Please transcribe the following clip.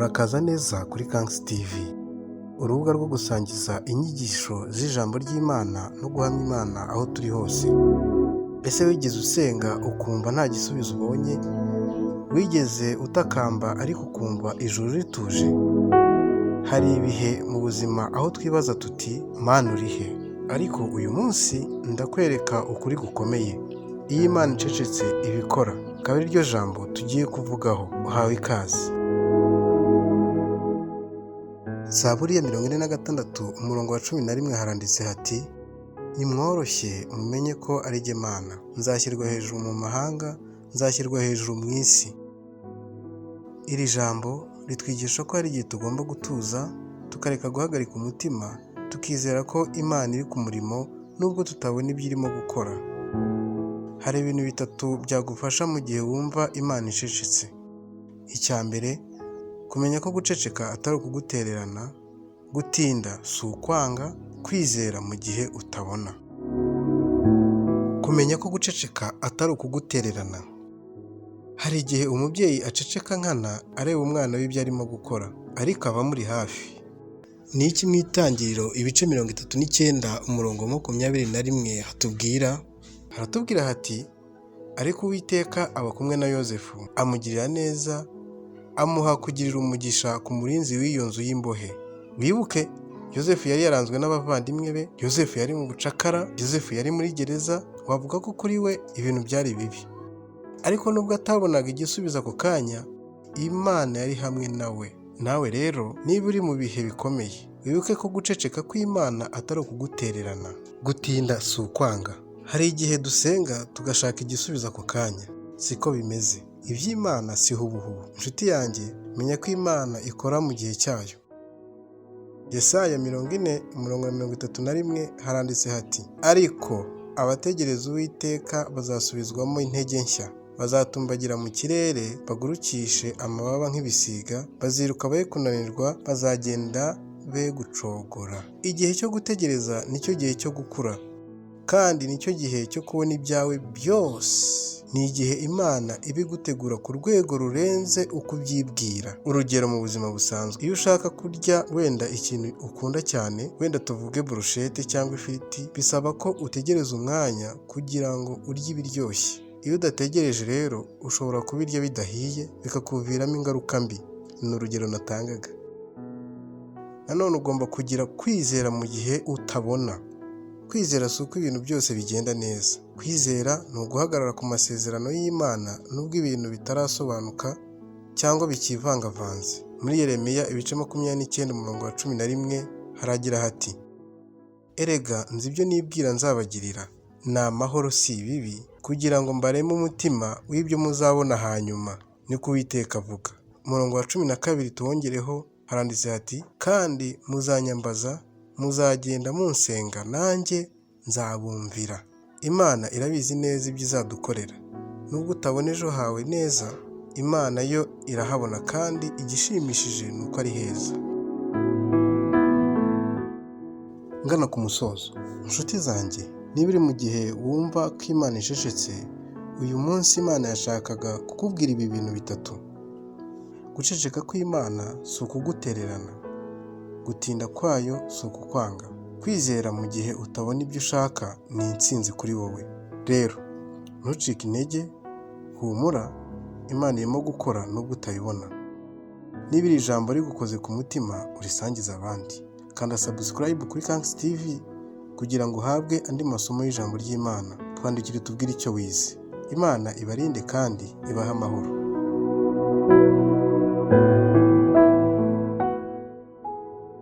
Urakaza neza kuri Kansi TV, urubuga rwo gusangiza inyigisho z'ijambo ry'Imana no guhamya Imana aho turi hose. Ese wigeze usenga ukumva nta gisubizo ubonye? Wigeze utakamba ariko ukumva ijuru rituje? Hari ibihe mu buzima aho twibaza tuti Mana uri he? Ariko uyu munsi ndakwereka ukuri gukomeye. Iyo Imana icecetse ibikora, akaba ari ryo jambo tugiye kuvugaho. Uhawe ikaze. Zaburi ya 46 umurongo wa 11 haranditse hati: nimworoshye mumenye ko ari jye Mana, nzashyirwa hejuru mu mahanga, nzashyirwa hejuru mu isi. Iri jambo ritwigisha ko hari igihe tugomba gutuza, tukareka guhagarika umutima, tukizera ko Imana iri ku murimo nubwo tutabona ibyo irimo gukora. Hari ibintu bitatu byagufasha mu gihe wumva Imana icecetse. Icya mbere, kumenya ko guceceka atari ukugutererana, gutinda si ukwanga, kwizera mu gihe utabona. Kumenya ko guceceka atari ukugutererana. Hari igihe umubyeyi aceceka nkana areba umwana w'ibyo arimo gukora, ariko aba amuri hafi. Ni iki mu Itangiriro ibice 39 umurongo wa 21 hatubwira? Haratubwira hati: ariko Uwiteka aba kumwe na Yozefu, amugirira neza, amuha kugirira umugisha ku murinzi w'iyo nzu y'imbohe. Wibuke, Yozefu yari yaranzwe n'abavandimwe be, Yozefu yari mu bucakara, Yozefu yari muri gereza. Wavuga ko kuri we ibintu byari bibi, ariko nubwo atabonaga igisubizo ako kanya, Imana yari hamwe nawe. Nawe rero niba uri mu bihe bikomeye, wibuke ko guceceka kw'Imana atari ukugutererana. Gutinda si ukwanga. Hari igihe dusenga tugashaka igisubizo ako kanya, siko bimeze. Iby'Imana si hubuhubu. Inshuti yanjye, menya ko Imana ikora mu gihe cyayo. Yesaya 40 umurongo wa 31 haranditse hati: ariko abategereza Uwiteka bazasubizwamo intege nshya, bazatumbagira mu kirere, bagurukishe amababa nk'ibisiga, baziruka be kunanirwa, bazagenda be gucogora. Igihe cyo gutegereza nicyo gihe cyo gukura, kandi nicyo gihe cyo kubona ibyawe byose. Ni igihe Imana ibigutegura ku rwego rurenze uko ubyibwira. Urugero mu buzima busanzwe, iyo ushaka kurya wenda ikintu ukunda cyane, wenda tuvuge burushete cyangwa ifiriti, bisaba ko utegereza umwanya kugira ngo urye ibiryoshye. Iyo udategereje rero ushobora kubirya bidahiye, bikakuviramo ingaruka mbi. Ni urugero natangaga. Nanone ugomba kugira kwizera mu gihe utabona. Kwizera si uko ibintu byose bigenda neza. Kwizera ni uguhagarara ku masezerano y'Imana nubwo ibintu bitarasobanuka cyangwa bikivangavanze. Muri Yeremiya ibice 29 umurongo wa 11 haragira hati: erega nzi ibyo nibwira nzabagirira, ni amahoro si ibibi, kugira ngo mbareme umutima w'ibyo muzabona hanyuma, niko Uwiteka avuga. Umurongo wa 12 tuwongereho haranditse hati: kandi muzanyambaza, muzagenda munsenga, nanjye nzabumvira. Imana irabizi neza ibyo izadukorera. Nubwo utabona ejo hawe neza, Imana yo irahabona, kandi igishimishije ni uko ari heza. Ngana ku musozo, inshuti zanjye, niba uri mu gihe wumva ko Imana icecetse, uyu munsi Imana yashakaga kukubwira ibi bintu bitatu. Guceceka kw'Imana si ukugutererana, gutinda kwayo si ukukwanga, kwizera mu gihe utabona ibyo ushaka ni intsinzi kuri wowe. Rero ntucike intege, humura, Imana irimo gukora nubwo utayibona. Niba iri jambo rigukoze ku mutima, urisangiza abandi. Kanda subscribe kuri Kansi TV kugira ngo uhabwe andi masomo y'ijambo ry'Imana. Twandikire tubwire icyo wize. Imana ibarinde kandi ibahe amahoro.